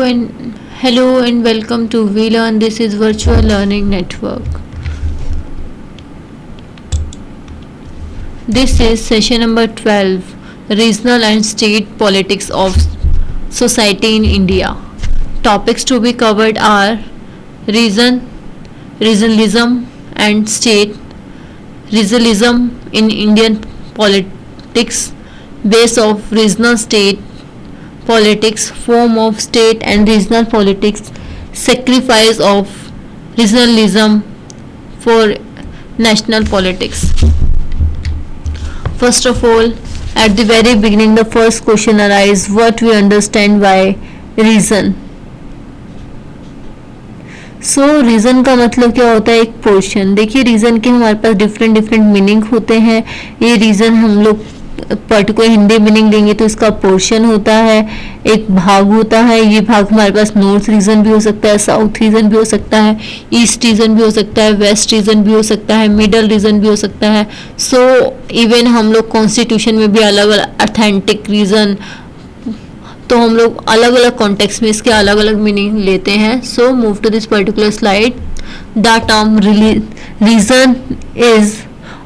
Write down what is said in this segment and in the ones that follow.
Hello and welcome to VLearn. This is Virtual Learning Network. This is session number 12, Regional and State Politics of Society in India. Topics to be covered are regionalism and state, regionalism in Indian politics, base of regional state politics, form of state and regional politics, sacrifice of regionalism for national politics. First of all, at the very beginning, the first question arises: what we understand by reason? Reason का मतलब क्या होता है? एक portion. देखिए, reason के हमारे पास different meaning होते हैं. ये रीज़न हम लोग पर्टिकुलर हिंदी मीनिंग लेंगे तो इसका पोर्शन होता है, एक भाग होता है. ये भाग हमारे पास नॉर्थ रीजन भी हो सकता है, साउथ रीजन भी हो सकता है, ईस्ट रीजन भी हो सकता है, वेस्ट रीजन भी हो सकता है, मिडल रीजन भी हो सकता है. इवन हम लोग कॉन्स्टिट्यूशन में भी अलग अलग ऑथेंटिक रीजन, तो हम लोग अलग अलग कॉन्टेक्स्ट में इसके अलग अलग मीनिंग लेते हैं. Move to this particular slide. The term reason is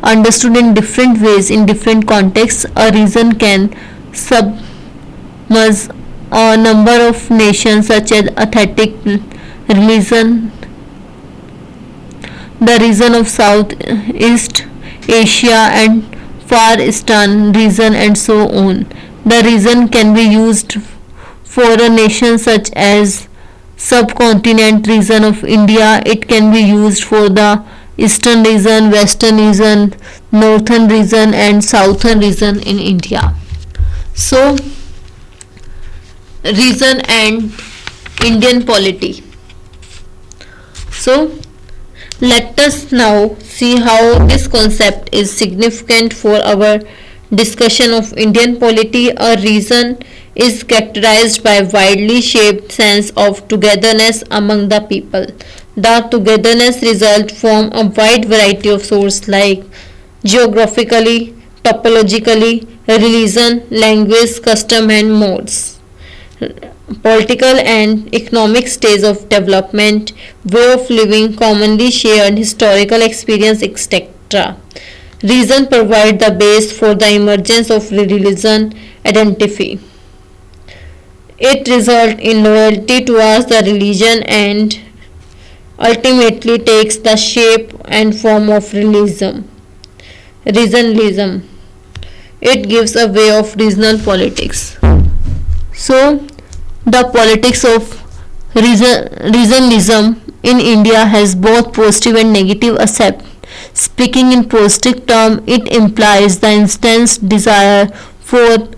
understood in different ways in different contexts. A region can submerge a number of nations such as atheistic religion, the region of Southeast Asia and Far Eastern region, and so on. The region can be used for a nation such as subcontinent region of India. It can be used for the Eastern region, Western region, Northern region and Southern region in India. Region and Indian polity. Let us now see how this concept is significant for our discussion of Indian polity. A region is characterized by widely shaped sense of togetherness among the people. The togetherness result from a wide variety of sources like geographically, topologically, religion, language, custom and modes, political and economic stage of development, way of living, commonly shared historical experience, etc. Region provide the base for the emergence of religion identity. It result in loyalty towards the religion and ultimately takes the shape and form of regionalism. It gives a way of regional politics. The politics of regionalism in India has both positive and negative aspects. Speaking in positive terms, it implies the intense desire for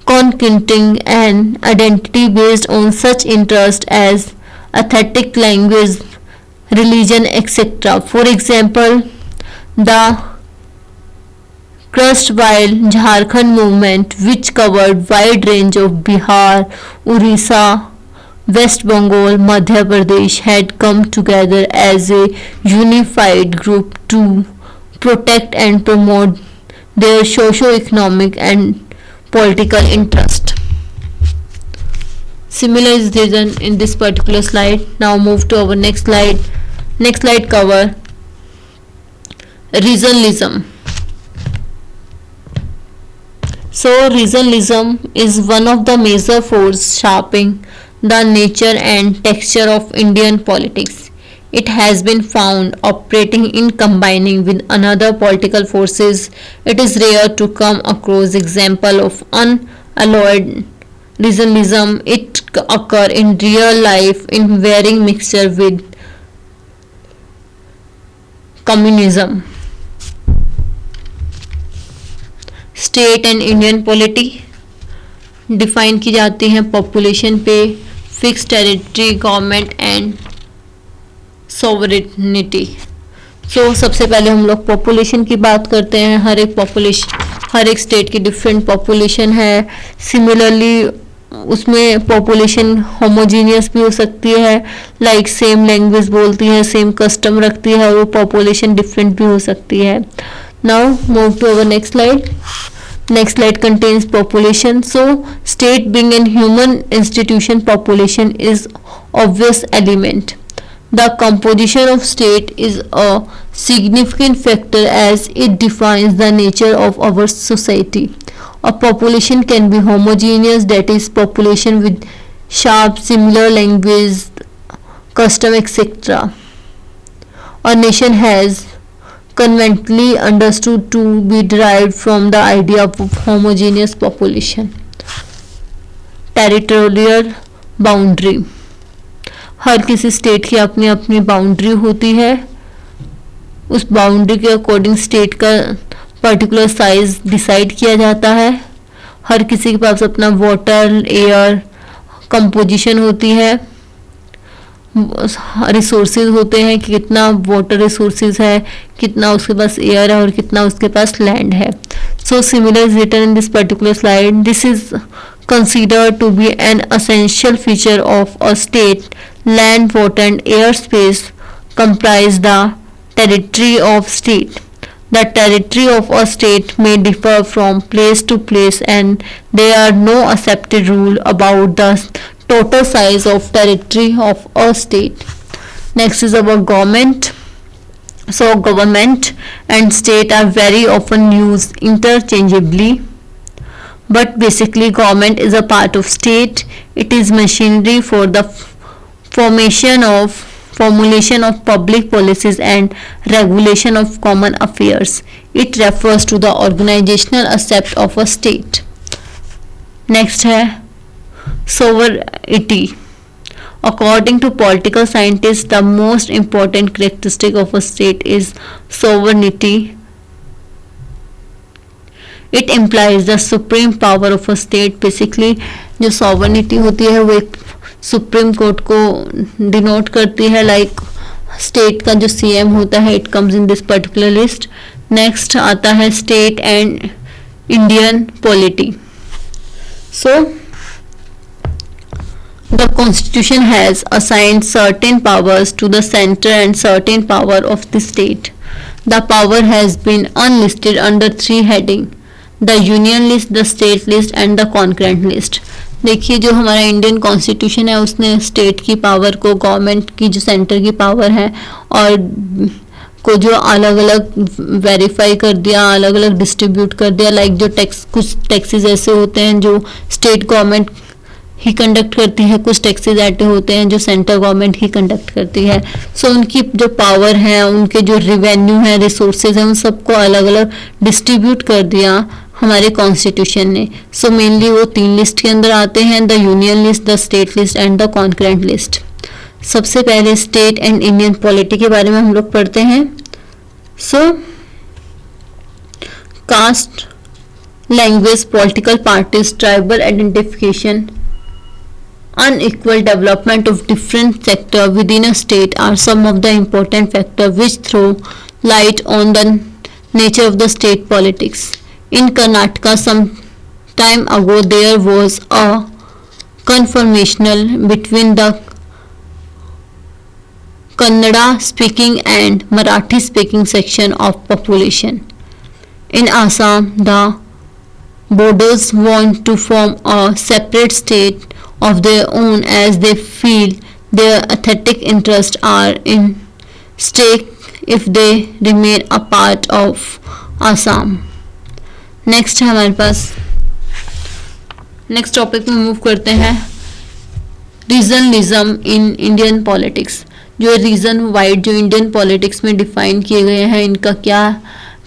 conquering an identity based on such interests as aesthetic, language, religion, etc. For example, the erstwhile Jharkhand movement, which covered wide range of Bihar, Orissa, West Bengal, Madhya Pradesh, had come together as a unified group to protect and promote their socio-economic and political interest. Similar is written in this particular slide. Now move to our next slide. Next slide cover regionalism. Regionalism is one of the major forces shaping the nature and texture of Indian politics. It has been found operating in combining with another political forces. It is rare to come across example of unalloyed regionalism. It occur in real life in varying mixture with communism. State and Indian polity define की जाती हैं population पे, fix territory, government and sovereignty. सबसे पहले हम लोग population की बात करते हैं. हर एक स्टेट की डिफरेंट पॉपुलेशन है. सिमिलरली उसमें पॉपुलेशन होमोजीनियस भी हो सकती है, लाइक सेम लैंग्वेज बोलती है, सेम कस्टम रखती है, और वो पॉपुलेशन डिफरेंट भी हो सकती है. Now move to our next slide. Next slide contains population. So state being a human institution, population is obvious element. The composition of state is a significant factor as it defines the nature of our society. A population can be homogeneous, that is population with sharp similar language, custom, etc. A nation has conventionally understood to be derived from the idea of homogeneous population. Territorial boundary, हर किसी state की अपनी अपनी boundary होती है. उस boundary के according state का पर्टिकुलर साइज डिसाइड किया जाता है. हर किसी के पास अपना वाटर, एयर, कंपोजिशन होती है, रिसोर्सेज होते हैं कि कितना वाटर रिसोर्सेज है, कितना उसके पास एयर है और कितना उसके पास लैंड है. So similar is written in this particular slide. This is considered to be an essential feature of a state. Land, water and air space comprise the territory of state. The territory of a state may differ from place to place and there are no accepted rule about the total size of territory of a state. Next is about government. So government and state are very often used interchangeably, but basically government is a part of state. It is machinery for the formulation of public policies and regulation of common affairs. It refers to the organizational aspect of a state. Next है sovereignty. According to political scientists, the most important characteristic of a state is sovereignty. It implies the supreme power of a state. Basically जो sovereignty होती है वो एक supreme court को denote करती है. Like state का जो CM होता है, it comes in this particular list. Next आता है state and Indian polity. So the constitution has assigned certain powers to the center and certain power of the state. The power has been unlisted under 3 heading: the union list, the state list and the concurrent list. देखिए जो हमारा Indian constitution है उसने state की power को, government की जो centre की पावर है और को जो अलग अलग वेरीफाई कर दिया, अलग अलग डिस्ट्रीब्यूट कर दिया. लाइक जो टैक्स, कुछ टैक्सेस ऐसे होते हैं जो स्टेट गवर्नमेंट ही कंडक्ट करती है, कुछ टैक्सेस ऐसे होते हैं जो सेंट्रल गवर्नमेंट ही कंडक्ट करती है. सो उनकी जो पावर है, उनके जो रिवेन्यू है, रिसोर्सेज हैं, उन सबको अलग अलग डिस्ट्रीब्यूट कर दिया हमारे कॉन्स्टिट्यूशन ने. सो मेनली वो 3 लिस्ट के अंदर आते हैं: the union list, the state list and the concurrent list. सबसे पहले स्टेट एंड इंडियन पॉलिटी के बारे में हम लोग पढ़ते हैं. So caste, language, political parties, tribal identification, unequal development of different sector within a state are some of the important factors which throw light on the nature of the state politics. In Karnataka, some time ago, there was a confrontation between the Kannada speaking and Marathi speaking section of population. In Assam, the Bodos want to form a separate state of their own as they feel their aesthetic interests are in stake if they remain a part of Assam. Next है हमारे पास, next topic में move करते हैं regionalism in Indian politics. जो reason wide जो Indian politics में define किए गए हैं, इनका क्या,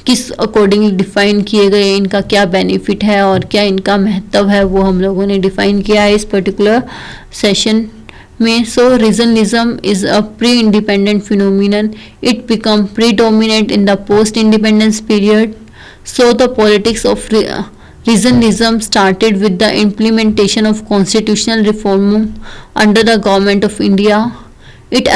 किस अकॉर्डिंग डिफाइन किए गए, इनका क्या बेनिफिट है और क्या इनका महत्व है, वो हम लोगों ने डिफाइन किया है इस पर्टिकुलर सेशन में. So regionalism is a pre independent phenomenon. It become predominant in the post independence period. So the politics of regionalism started with the implementation of constitutional reform under the government of India. It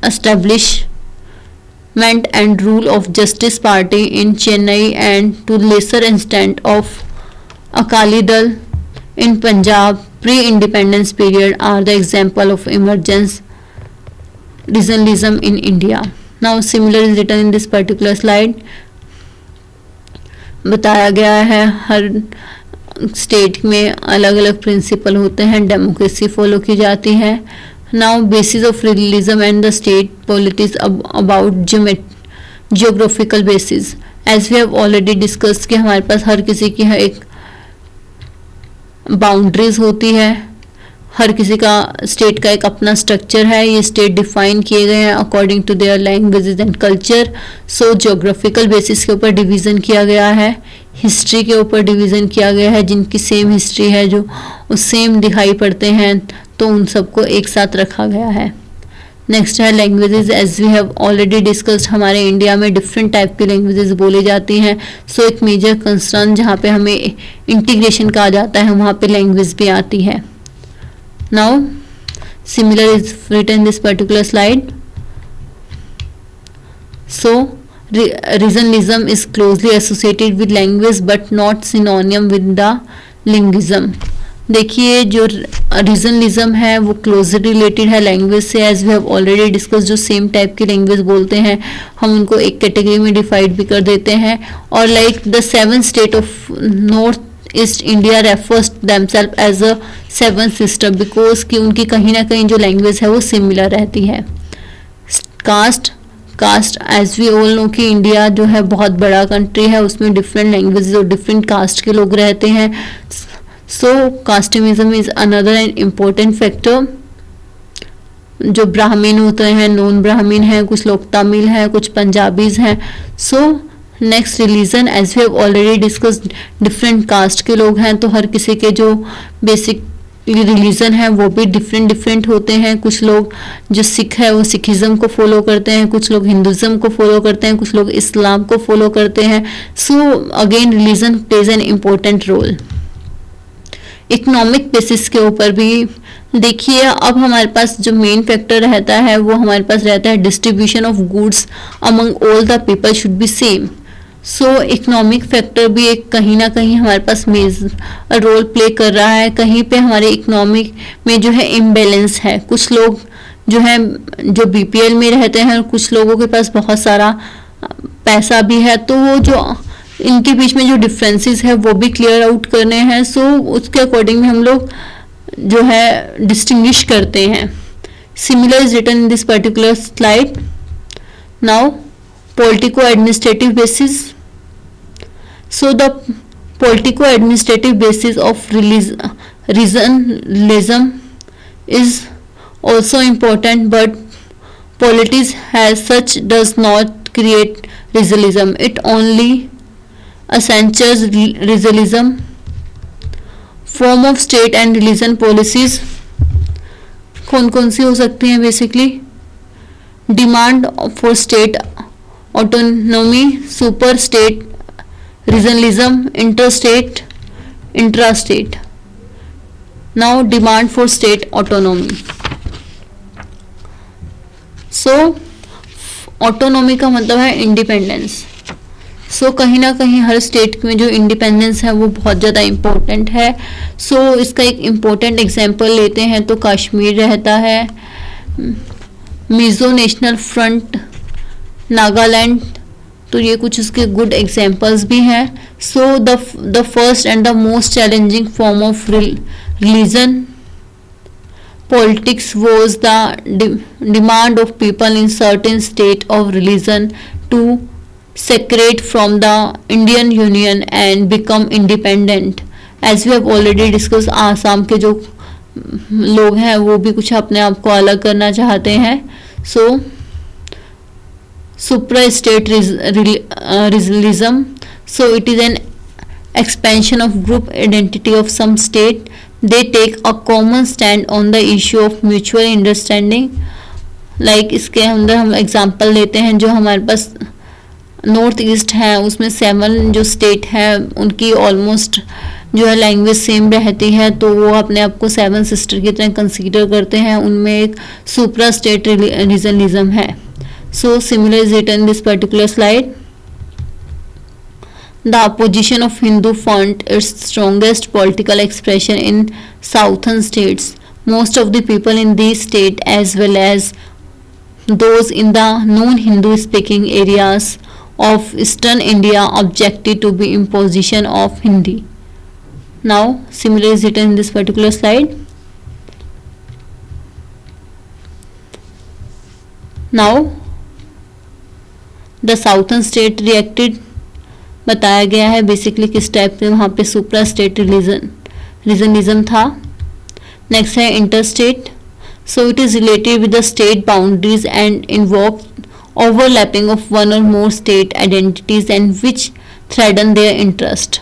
establishment and rule of Justice Party in Chennai and to lesser extent of Akali Dal in Punjab. Pre-independence period are the example of emergence regionalism in India. Now similar is written in this particular slide. बताया गया है। हर state में अलग अलग principal होते हैं, democracy follow की जाती है। Now basis of religion and the state politics about geographical basis, as we have already discuss कि हमारे पास हर किसी की एक बाउंड्रीज होती है, हर किसी का स्टेट का एक अपना स्ट्रक्चर है। ये स्टेट डिफाइन किए गए हैं according to their languages and culture. So geographical basis के ऊपर डिवीज़न किया गया है, हिस्ट्री के ऊपर डिवीज़न किया गया है, जिनकी सेम हिस्ट्री है, जो सेम दिखाई पड़ते हैं, तो उन सबको एक साथ रखा गया है। नेक्स्ट है languages, as we have already discussed, हमारे इंडिया में डिफरेंट टाइप की लैंग्वेजेस बोली जाती हैं। सो एक मेजर कंसर्न जहाँ पे हमें इंटीग्रेशन कहा जाता है, वहाँ पे लैंग्वेज भी आती है। Now similar is written in this particular slide. So regionalism is closely associated with language but not synonym with the linguism. देखिए जो रीजनलिज्म है वो क्लोजली रिलेटेड है लैंग्वेज से, as we have already discuss. जो सेम टाइप की language बोलते हैं हम उनको एक कैटेगरी में डिवाइड भी कर देते हैं। और like the 7 state of north east India refers themselves as a 7 sister, because कि उनकी कहीं ना कहीं जो लैंग्वेज है वो सिमिलर रहती है। Caste as we all know कि इंडिया जो है बहुत बड़ा कंट्री है, उसमें डिफरेंट लैंग्वेजेस और डिफरेंट कास्ट के लोग रहते हैं। So casteism is another and important factor. जो ब्राह्मण होते हैं, नॉन ब्राह्मण हैं, कुछ लोग तमिल हैं, कुछ पंजाबीज हैं। So next religion, as we have already discussed, different caste के लोग हैं, तो हर किसी के जो बेसिक रिलीजन है वो भी डिफरेंट होते हैं। कुछ लोग जो सिख है वो सिखिज्म को फॉलो करते हैं, कुछ लोग हिंदुज्म को फॉलो करते हैं, कुछ लोग इस्लाम को फॉलो करते हैं। So again religion plays an important role. Economic basis के ऊपर भी देखिए, अब हमारे पास जो मेन फैक्टर रहता है वो हमारे पास रहता है distribution of goods among all the people should be same. So economic factor भी एक कहीं ना कहीं हमारे पास मेजर रोल प्ले कर रहा है। कहीं पे हमारे इकोनॉमिक में जो है इम्बैलेंस है, कुछ लोग जो है जो बीपीएल में रहते हैं, कुछ लोगों के पास बहुत सारा पैसा भी है, तो वो जो इनके बीच में जो डिफरेंसेस है वो भी क्लियर आउट करने हैं। सो उसके अकॉर्डिंग हम लोग जो है डिस्टिंग्विश करते हैं। Similar is written in this particular slide. Now politico administrative basis. So the politico administrative basis of regionalism is also important, but politics as such does not create regionalism. It only accentuates regionalism. Form of state and religion policies कौन कौन सी हो सकती हैं? Basically demand for state autonomy, super state regionalism, interstate, intrastate. Now demand for state autonomy. So autonomy का मतलब है independence. सो कहीं ना कहीं हर स्टेट में जो इंडिपेंडेंस है वो बहुत ज़्यादा इम्पोर्टेंट है। सो इसका एक इम्पोर्टेंट एग्जांपल लेते हैं तो कश्मीर रहता है, मिजो नेशनल फ्रंट, नागालैंड, तो ये कुछ उसके गुड एग्जांपल्स भी हैं। So the first and the most challenging form of religion politics was the demand of people in certain state of religion to separate from the Indian union and become independent. As we have already discuss, Assam के जो लोग हैं वो भी कुछ अपने आप को अलग करना चाहते हैं। सो supra-state regionalism. So it is an expansion of group identity of some state. They take a common stand on the issue of mutual understanding. Like इसके अंदर हम एग्जांपल लेते हैं, जो हमारे पास नॉर्थ ईस्ट है उसमें 7 जो स्टेट है उनकी ऑलमोस्ट जो है लैंग्वेज सेम रहती है, तो वो अपने आप को 7 सिस्टर की तरह कंसीडर करते हैं। उनमें एक सुप्रा स्टेट रीजनलिज्म है। So similar is written in this particular slide. The opposition of Hindu found its strongest political expression in southern states. Most of the people in these states, as well as those in the non-Hindu speaking areas, of Eastern India objected to be imposition of Hindi. Now, similarly is written in this particular slide. Now, the southern state reacted, बताया गया है basically किस type से वहाँ पे सुप्रा state रीजनिज्म था. Next है inter state. So it is related with the state boundaries and involve overlapping of one or more state identities and which threaten their interest.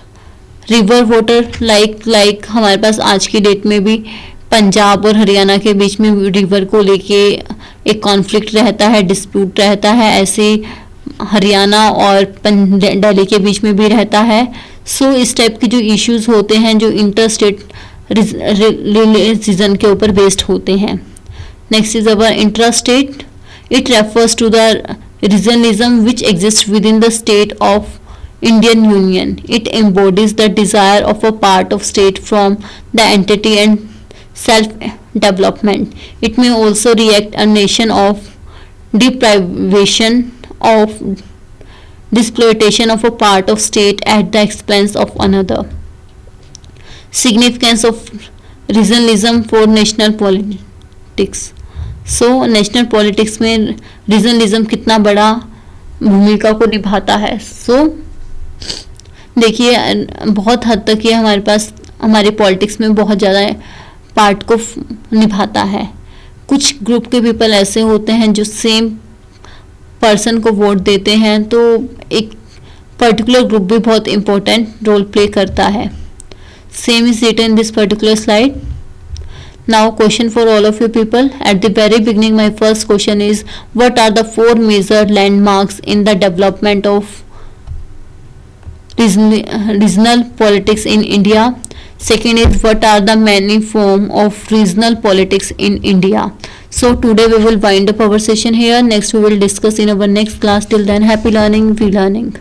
River water like हमारे पास आज की date में भी पंजाब और हरियाणा के बीच में रिवर को लेके एक कॉन्फ्लिक्ट रहता है, डिस्प्यूट रहता है. ऐसे हरियाणा और दिल्ली के बीच में भी रहता है. सो इस टाइप के जो इश्यूज होते हैं जो इंटर स्टेट रीजन के ऊपर बेस्ड होते हैं. Next is our intra state. It refers to the regionalism which exists within the state of Indian Union. It embodies the desire of a part of state from the entity and self-development. It may also react a nation of deprivation of exploitation of a part of state at the expense of another. Significance of regionalism for national politics. So national politics में regionalism कितना बड़ा भूमिका को निभाता है. सो देखिए बहुत हद तक ये हमारे पास हमारे पॉलिटिक्स में बहुत ज़्यादा पार्ट को निभाता है. कुछ ग्रुप के पीपल ऐसे होते हैं जो सेम पर्सन को वोट देते हैं, तो एक पर्टिकुलर ग्रुप भी बहुत इम्पोर्टेंट रोल प्ले करता है. Same is written in this particular slide. Now question for all of you people. At the very beginning my first question is, what are the four major landmarks in the development of regional politics in India? Second is, what are the many forms of regional politics in India? So today we will wind up our session here. Next we will discuss in our next class. Till then, happy learning, free learning.